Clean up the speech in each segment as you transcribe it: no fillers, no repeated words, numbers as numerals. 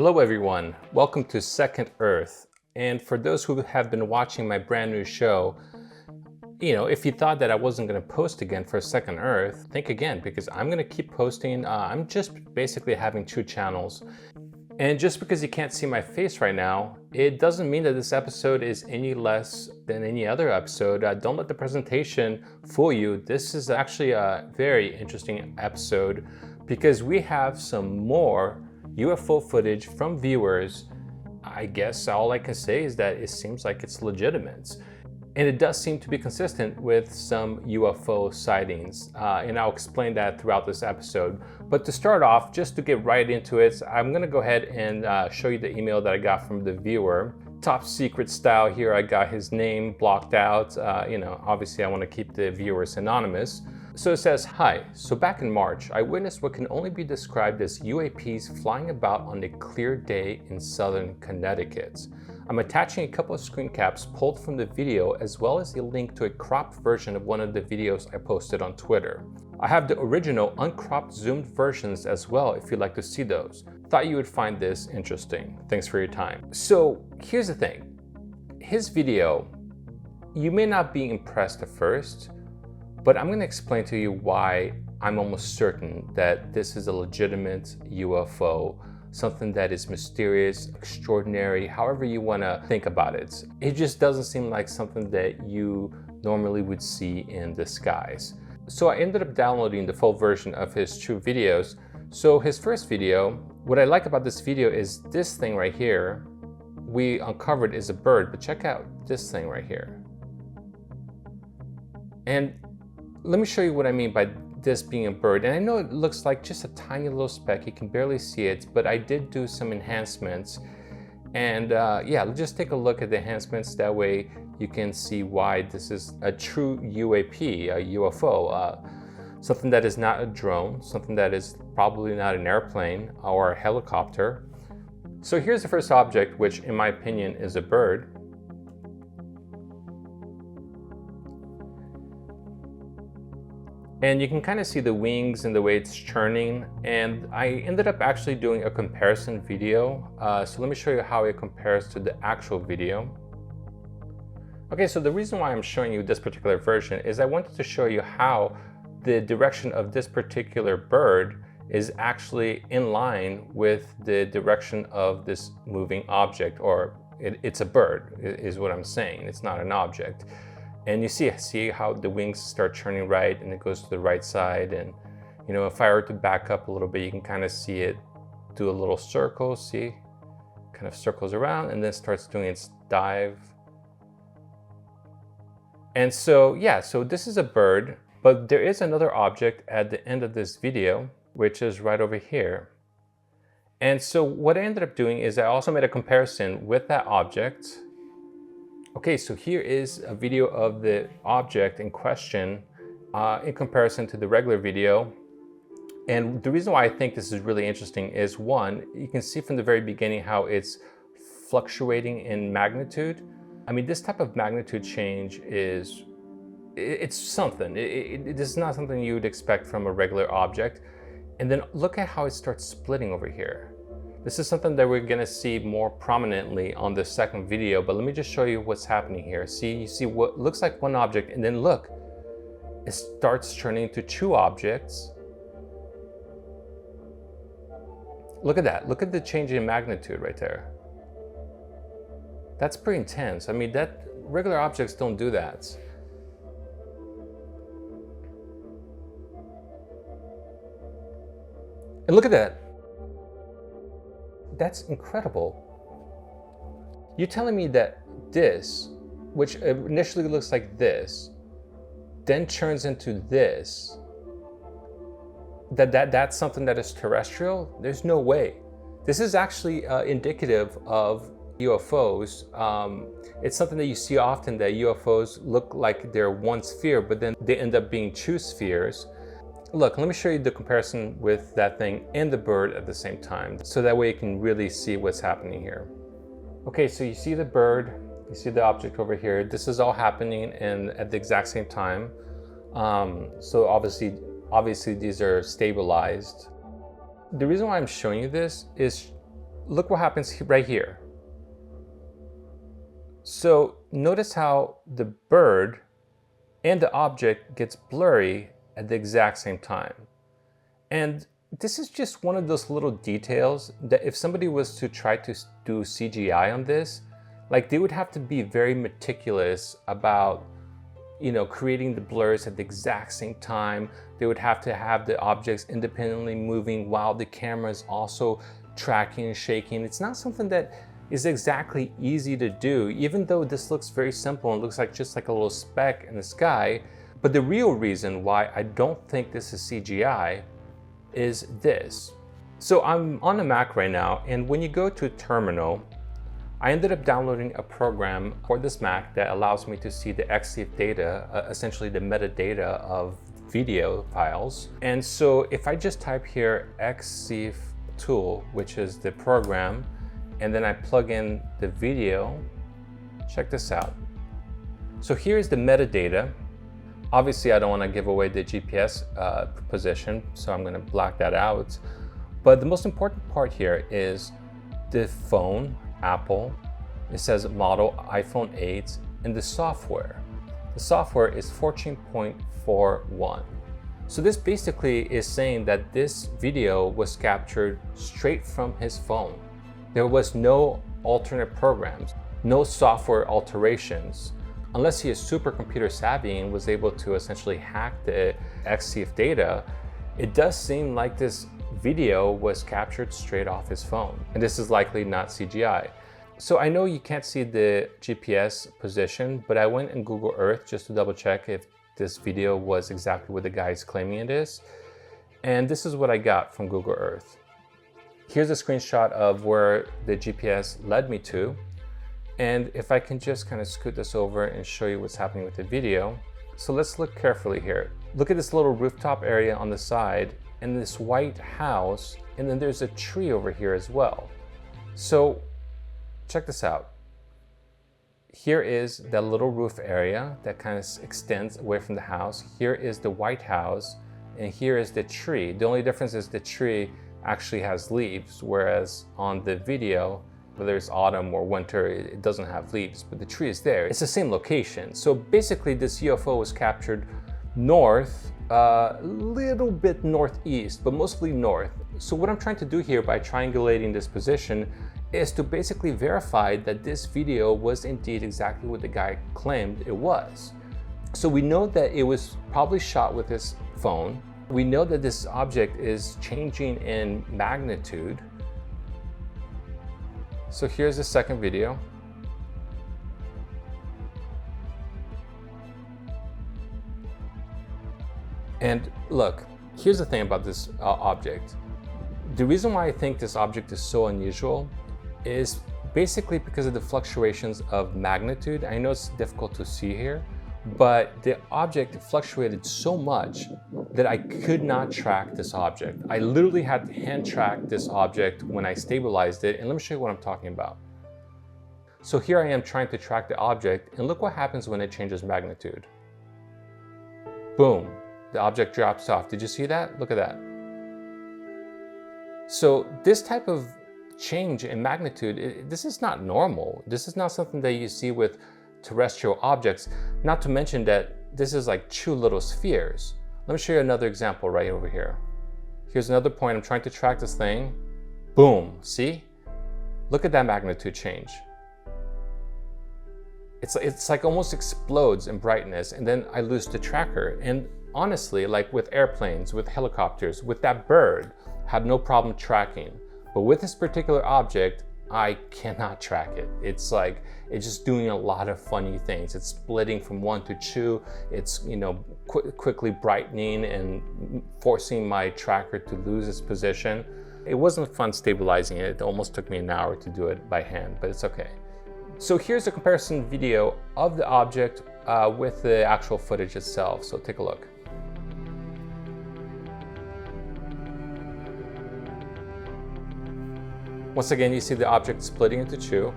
Hello everyone, welcome to Second Earth. And for those who have been watching my brand new show, if you thought that I wasn't going to post again for Second Earth, think again, because I'm going to keep posting. I'm just basically having two channels. And just because you can't see my face right now, it doesn't mean that this episode is any less than any other episode. Don't let the presentation fool you. This is actually a very interesting episode because we have some more UFO footage from viewers. I guess all I can say is that it seems like it's legitimate. And it does seem to be consistent with some UFO sightings, and I'll explain that throughout this episode. But to start off, just to get right into it, I'm gonna go ahead and show you the email that I got from the viewer. Top secret style here, I got his name blocked out. Obviously I wanna keep the viewers anonymous. So it says, "Hi, so back in March, I witnessed what can only be described as UAPs flying about on a clear day in southern Connecticut. I'm attaching a couple of screen caps pulled from the video as well as a link to a cropped version of one of the videos I posted on Twitter. I have the original uncropped zoomed versions as well if you'd like to see those. Thought you would find this interesting. Thanks for your time." So here's the thing. His video, you may not be impressed at first, but I'm going to explain to you why I'm almost certain that this is a legitimate UFO, something that is mysterious, extraordinary, however you want to think about it. It just doesn't seem like something that you normally would see in the skies. So I ended up downloading the full version of his two videos. So his first video, what I like about this video is this thing right here, we uncovered is a bird, but check out this thing right here. And let me show you what I mean by this being a bird. And I know it looks like just a tiny little speck, you can barely see it, but I did do some enhancements. And let's just take a look at the enhancements. That way you can see why this is a true UAP, a UFO, something that is not a drone, something that is probably not an airplane or a helicopter. So here's the first object, which in my opinion is a bird. And you can kind of see the wings and the way it's churning. And I ended up actually doing a comparison video. So let me show you how it compares to the actual video. Okay, so the reason why I'm showing you this particular version is I wanted to show you how the direction of this particular bird is actually in line with the direction of this moving object, or it's a bird is what I'm saying. It's not an object. And you see how the wings start turning right and it goes to the right side. And if I were to back up a little bit, you can kind of see it do a little circle, see? Kind of circles around and then starts doing its dive. And so, so this is a bird, but there is another object at the end of this video, which is right over here. And so what I ended up doing is I also made a comparison with that object. Okay, so here is a video of the object in question in comparison to the regular video. And the reason why I think this is really interesting is, one, you can see from the very beginning how it's fluctuating in magnitude. I mean, this type of magnitude change it's something. It is not something you would expect from a regular object. And then look at how it starts splitting over here. This is something that we're gonna see more prominently on the second video, but let me just show you what's happening here. See, you see what looks like one object, and then look, it starts turning into two objects. Look at that, look at the change in magnitude right there. That's pretty intense. I mean, regular objects don't do that. And look at that. That's incredible. You're telling me that this, which initially looks like this, then turns into this, that's something that is terrestrial? There's no way. This is actually indicative of UFOs. It's something that you see often, that UFOs look like they're one sphere, but then they end up being two spheres. Look, let me show you the comparison with that thing and the bird at the same time, so that way you can really see what's happening here. Okay, so you see the bird, you see the object over here. This is all happening at the exact same time. So obviously these are stabilized. The reason why I'm showing you this is look what happens right here. So notice how the bird and the object gets blurry at the exact same time. And this is just one of those little details that if somebody was to try to do CGI on this, like they would have to be very meticulous about, creating the blurs at the exact same time. They would have to have the objects independently moving while the camera is also tracking and shaking. It's not something that is exactly easy to do, even though this looks very simple and looks like just like a little speck in the sky. But the real reason why I don't think this is CGI is this. So I'm on a Mac right now, and when you go to Terminal, I ended up downloading a program for this Mac that allows me to see the XCF data, essentially the metadata of video files. And so if I just type here XCF tool, which is the program, and then I plug in the video, check this out. So here's the metadata. Obviously, I don't want to give away the GPS position, so I'm going to black that out. But the most important part here is the phone, Apple. It says model iPhone 8, and the software. The software is 14.41. So this basically is saying that this video was captured straight from his phone. There was no alternate programs, no software alterations. Unless he is super computer savvy and was able to essentially hack the XCF data, it does seem like this video was captured straight off his phone. And this is likely not CGI. So I know you can't see the GPS position, but I went in Google Earth just to double check if this video was exactly what the guy is claiming it is. And this is what I got from Google Earth. Here's a screenshot of where the GPS led me to. And if I can just kind of scoot this over and show you what's happening with the video. So let's look carefully here. Look at this little rooftop area on the side and this white house, and then there's a tree over here as well. So check this out. Here is that little roof area that kind of extends away from the house. Here is the white house, and here is the tree. The only difference is the tree actually has leaves, whereas on the video, whether it's autumn or winter, it doesn't have leaves, but the tree is there. It's the same location. So basically this UFO was captured north, a little bit northeast, but mostly north. So what I'm trying to do here by triangulating this position is to basically verify that this video was indeed exactly what the guy claimed it was. So we know that it was probably shot with his phone. We know that this object is changing in magnitude. So here's the second video. And look, here's the thing about this object. The reason why I think this object is so unusual is basically because of the fluctuations of magnitude. I know it's difficult to see here, but the object fluctuated so much that I could not track this object. I literally had to hand track this object when I stabilized it, and let me show you what I'm talking about. So here I am trying to track the object, and look what happens when it changes magnitude. Boom, the object drops off. Did you see that? Look at that. So this type of change in magnitude, this is not normal. This is not something that you see with terrestrial objects, not to mention that this is like two little spheres. Let me show you another example right over here. Here's another point. I'm trying to track this thing. Boom, see? Look at that magnitude change. It's like almost explodes in brightness, and then I lose the tracker. And honestly, like with airplanes, with helicopters, with that bird, had no problem tracking. But with this particular object, I cannot track it. It's like, it's just doing a lot of funny things. It's splitting from 1 to 2. It's, quickly brightening and forcing my tracker to lose its position. It wasn't fun stabilizing it. It almost took me an hour to do it by hand, but it's okay. So here's a comparison video of the object with the actual footage itself. So take a look. Once again, you see the object splitting into two.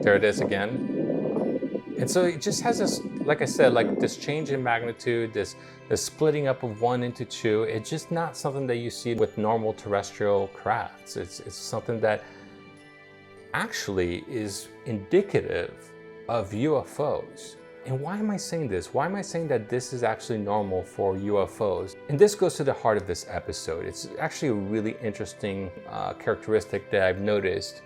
There it is again. And so it just has this, like I said, like this change in magnitude, this splitting up of one into two. It's just not something that you see with normal terrestrial crafts. It's something that actually is indicative of UFOs. And why am I saying this? Why am I saying that this is actually normal for UFOs? And this goes to the heart of this episode. It's actually a really interesting characteristic that I've noticed.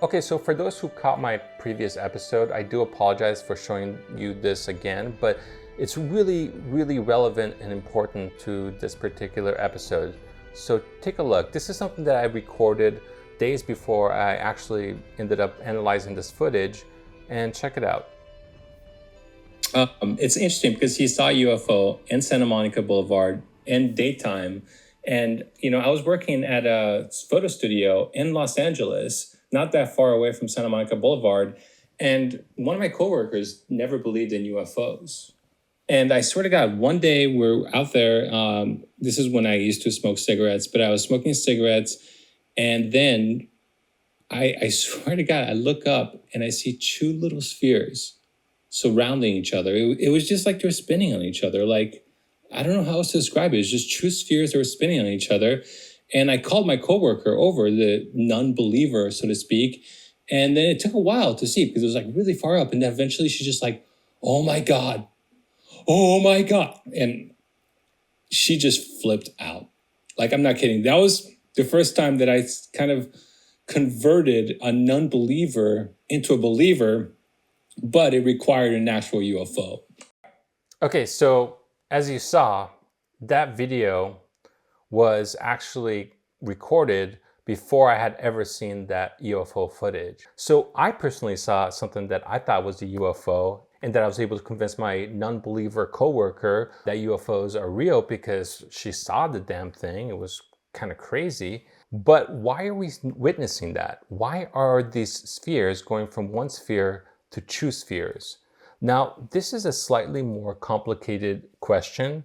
Okay, so for those who caught my previous episode, I do apologize for showing you this again, but it's really, really relevant and important to this particular episode. So take a look. This is something that I recorded days before I actually ended up analyzing this footage, and check it out. It's interesting because he saw a UFO in Santa Monica Boulevard in daytime. And, I was working at a photo studio in Los Angeles, not that far away from Santa Monica Boulevard. And one of my coworkers never believed in UFOs. And I swear to God, one day we're out there. This is when I used to smoke cigarettes, but I was smoking cigarettes. And then I swear to God, I look up and I see two little spheres surrounding each other. It was just like they were spinning on each other. Like, I don't know how else to describe it. It's just two spheres that were spinning on each other. And I called my coworker over, the non-believer, so to speak. And then it took a while to see because it was like really far up. And then eventually she's just like, oh my God. And she just flipped out. Like, I'm not kidding. That was the first time that I kind of converted a non-believer into a believer, but it required an actual UFO. Okay, so as you saw, that video was actually recorded before I had ever seen that UFO footage. So I personally saw something that I thought was a UFO, and that I was able to convince my non-believer coworker that UFOs are real because she saw the damn thing. It was kind of crazy. But why are we witnessing that? Why are these spheres going from one sphere to two spheres? Now, this is a slightly more complicated question,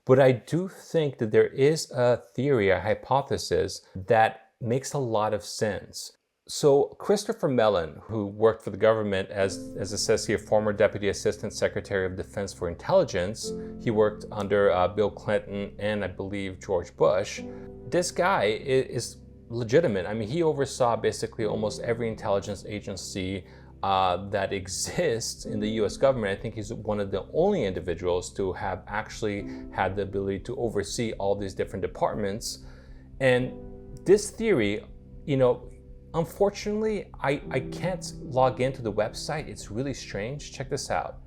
but I do think that there is a theory, a hypothesis that makes a lot of sense. So Christopher Mellon, who worked for the government as it says here, former Deputy Assistant Secretary of Defense for Intelligence, he worked under Bill Clinton and I believe George Bush. This guy is legitimate. I mean, he oversaw basically almost every intelligence agency that exists in the US government. I think he's one of the only individuals to have actually had the ability to oversee all these different departments. And this theory, unfortunately, I can't log into the website. It's really strange. Check this out.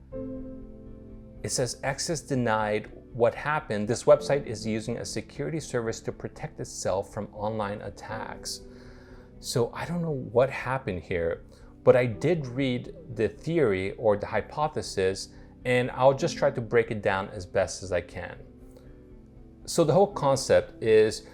It says access denied. What happened? This website is using a security service to protect itself from online attacks. So I don't know what happened here, but I did read the theory or the hypothesis, and I'll just try to break it down as best as I can. So the whole concept is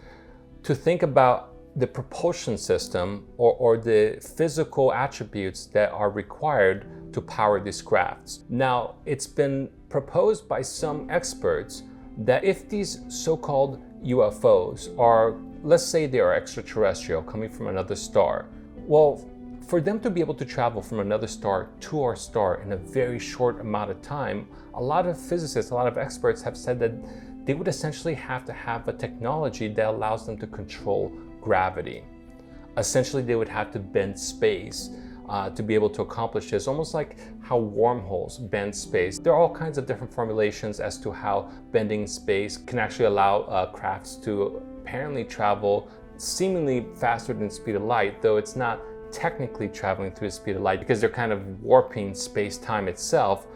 to think about the propulsion system or the physical attributes that are required to power these crafts. Now, it's been proposed by some experts that if these so-called UFOs are, let's say they are extraterrestrial coming from another star, well, for them to be able to travel from another star to our star in a very short amount of time, a lot of physicists, a lot of experts have said that they would essentially have to have a technology that allows them to control gravity. Essentially, they would have to bend space to be able to accomplish this, almost like how wormholes bend space. There are all kinds of different formulations as to how bending space can actually allow crafts to apparently travel seemingly faster than the speed of light, though it's not technically traveling through the speed of light because they're kind of warping space-time itself.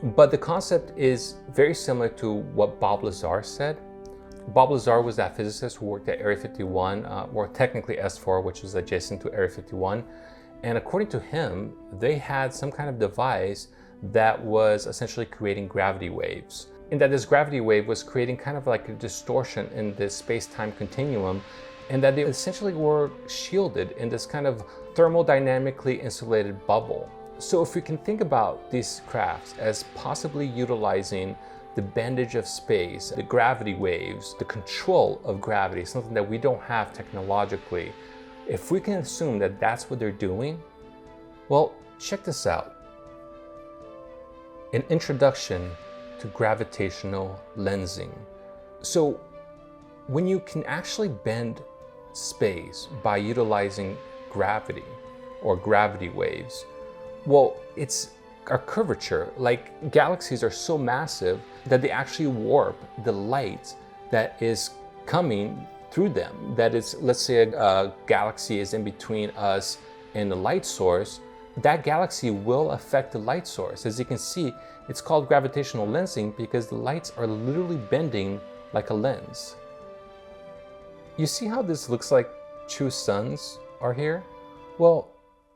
But the concept is very similar to what Bob Lazar said. Bob Lazar was that physicist who worked at Area 51, or technically S4, which is adjacent to Area 51. And according to him, they had some kind of device that was essentially creating gravity waves. And that this gravity wave was creating kind of like a distortion in the space-time continuum, and that they essentially were shielded in this kind of thermodynamically insulated bubble. So if we can think about these crafts as possibly utilizing the bendage of space, the gravity waves, the control of gravity, something that we don't have technologically, if we can assume that that's what they're doing, well, check this out. An introduction to gravitational lensing. So when you can actually bend space by utilizing gravity or gravity waves, well, it's a curvature. Like galaxies are so massive that they actually warp the light that is coming through them. That is, let's say a galaxy is in between us and the light source, that galaxy will affect the light source. As you can see, it's called gravitational lensing because the lights are literally bending like a lens. You see how this looks like two suns are here? Well,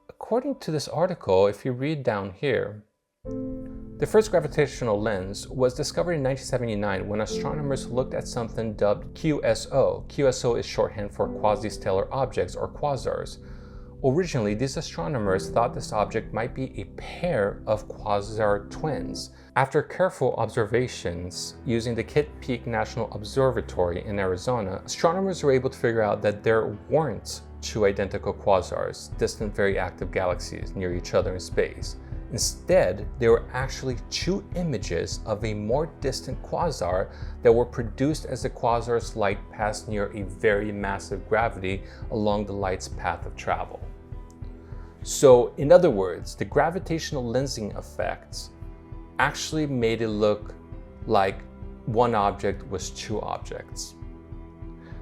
according to this article, if you read down here, the first gravitational lens was discovered in 1979 when astronomers looked at something dubbed QSO. QSO is shorthand for quasi-stellar objects or quasars. Originally, these astronomers thought this object might be a pair of quasar twins. After careful observations using the Kitt Peak National Observatory in Arizona, astronomers were able to figure out that there weren't two identical quasars, distant very active galaxies near each other in space. Instead, there were actually two images of a more distant quasar that were produced as the quasar's light passed near a very massive gravity along the light's path of travel. So, in other words, the gravitational lensing effects actually made it look like one object was two objects.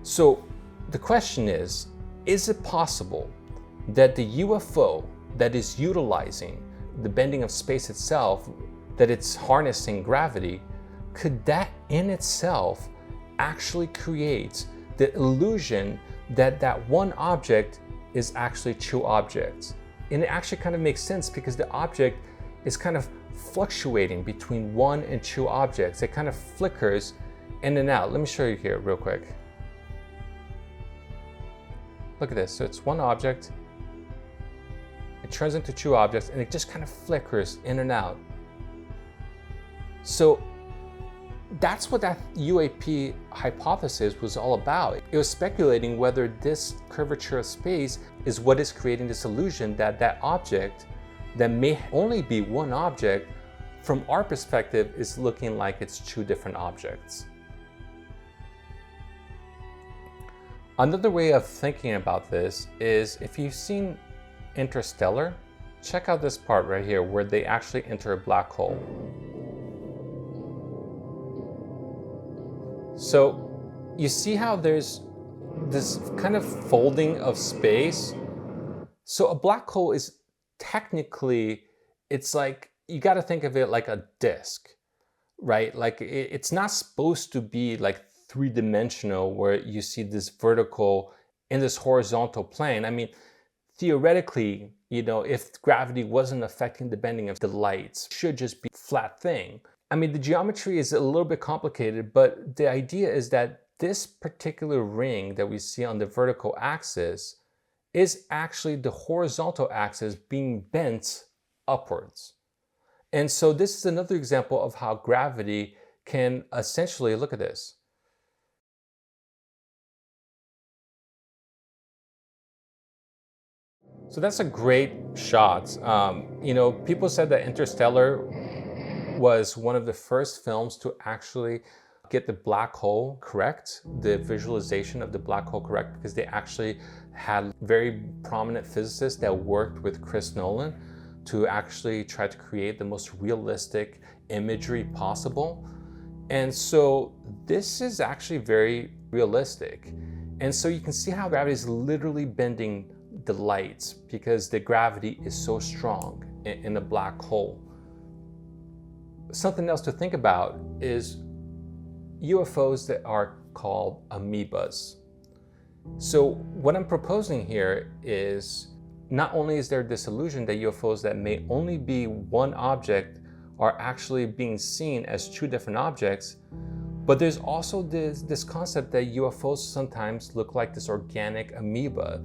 So, the question is it possible that the UFO that is utilizing the bending of space itself, that it's harnessing gravity, could that in itself actually create the illusion that that one object is actually two objects? And it actually kind of makes sense because the object is kind of fluctuating between one and two objects. It kind of flickers in and out. Let me show you here real quick. Look at this. So it's one object, it turns into two objects, and it just kind of flickers in and out. So that's what that UAP hypothesis was all about. It was speculating whether this curvature of space is what is creating this illusion that that object that may only be one object, from our perspective, is looking like it's two different objects. Another way of thinking about this is if you've seen Interstellar, check out this part right here where they actually enter a black hole. So you see how there's this kind of folding of space? So a black hole is technically, it's like, you got to think of it like a disk, right? Like it's not supposed to be like three-dimensional where you see this vertical in this horizontal plane. I mean, theoretically, you know, if gravity wasn't affecting the bending of the lights, it should just be a flat thing. I mean, the geometry is a little bit complicated, but the idea is that this particular ring that we see on the vertical axis is actually the horizontal axis being bent upwards. And so this is another example of how gravity can essentially, look at this. So that's a great shot. You know, people said that Interstellar was one of the first films to actually get the black hole correct, the visualization of the black hole correct, because they actually had very prominent physicists that worked with Chris Nolan to actually try to create the most realistic imagery possible. And so this is actually very realistic. And so you can see how gravity is literally bending the light because the gravity is so strong in a black hole. Something else to think about is UFOs that are called amoebas. So what I'm proposing here is not only is there this illusion that UFOs that may only be one object are actually being seen as two different objects, but there's also this concept that UFOs sometimes look like this organic amoeba.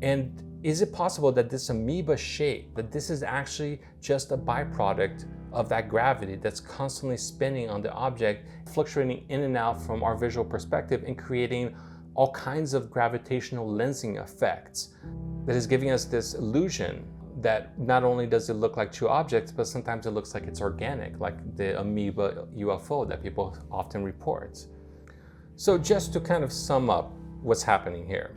And is it possible that this amoeba shape, that this is actually just a byproduct of that gravity that's constantly spinning on the object, fluctuating in and out from our visual perspective and creating all kinds of gravitational lensing effects that is giving us this illusion that not only does it look like two objects, but sometimes it looks like it's organic, like the amoeba UFO that people often report. So just to kind of sum up what's happening here,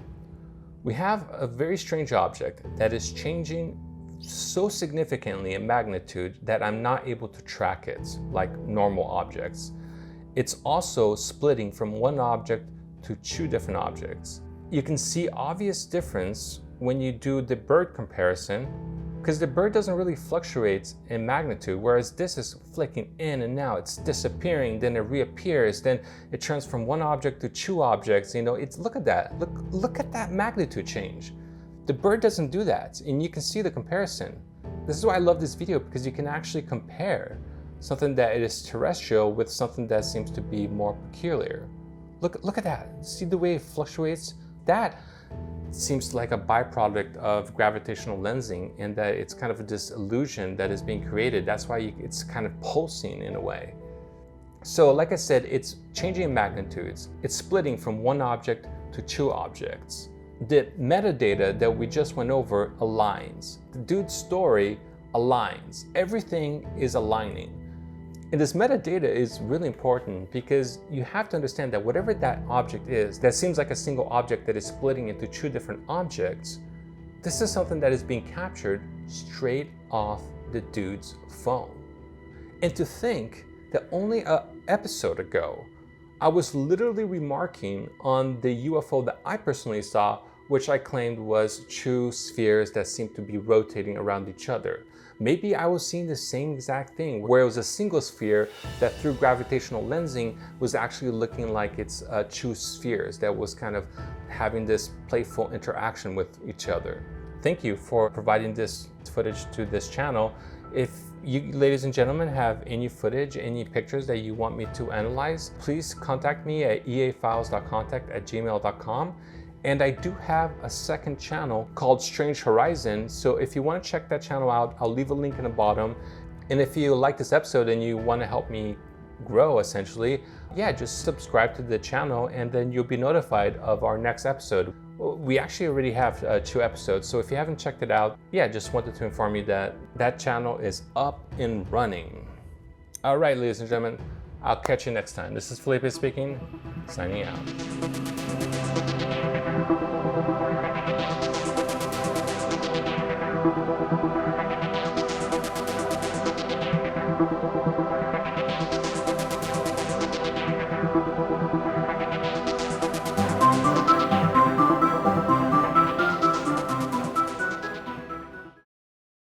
we have a very strange object that is changing so significantly in magnitude that I'm not able to track it like normal objects. It's also splitting from one object to two different objects. You can see obvious difference when you do the bird comparison, because the bird doesn't really fluctuate in magnitude, whereas this is flicking in and out, it's disappearing, then it reappears, then it turns from one object to two objects. Look at that. Look at that magnitude change. The bird doesn't do that, and you can see the comparison. This is why I love this video, because you can actually compare something that is terrestrial with something that seems to be more peculiar. Look at that. See the way it fluctuates? That seems like a byproduct of gravitational lensing, and that it's kind of this illusion that is being created. That's why it's kind of pulsing in a way. So like I said, it's changing in magnitudes. It's splitting from one object to two objects. The metadata that we just went over aligns. The dude's story aligns. Everything is aligning. And this metadata is really important because you have to understand that whatever that object is, that seems like a single object that is splitting into two different objects, this is something that is being captured straight off the dude's phone. And to think that only an episode ago, I was literally remarking on the UFO that I personally saw, which I claimed was two spheres that seemed to be rotating around each other. Maybe I was seeing the same exact thing, where it was a single sphere that through gravitational lensing was actually looking like it's two spheres that was kind of having this playful interaction with each other. Thank you for providing this footage to this channel. If you, ladies and gentlemen, have any footage, any pictures that you want me to analyze, please contact me at eafiles.contact@gmail.com. And I do have a second channel called Strange Horizon. So if you want to check that channel out, I'll leave a link in the bottom. And if you like this episode and you want to help me grow, essentially, just subscribe to the channel and then you'll be notified of our next episode. We actually already have 2 episodes. So if you haven't checked it out, just wanted to inform you that that channel is up and running. All right, ladies and gentlemen, I'll catch you next time. This is Felipe speaking, signing out.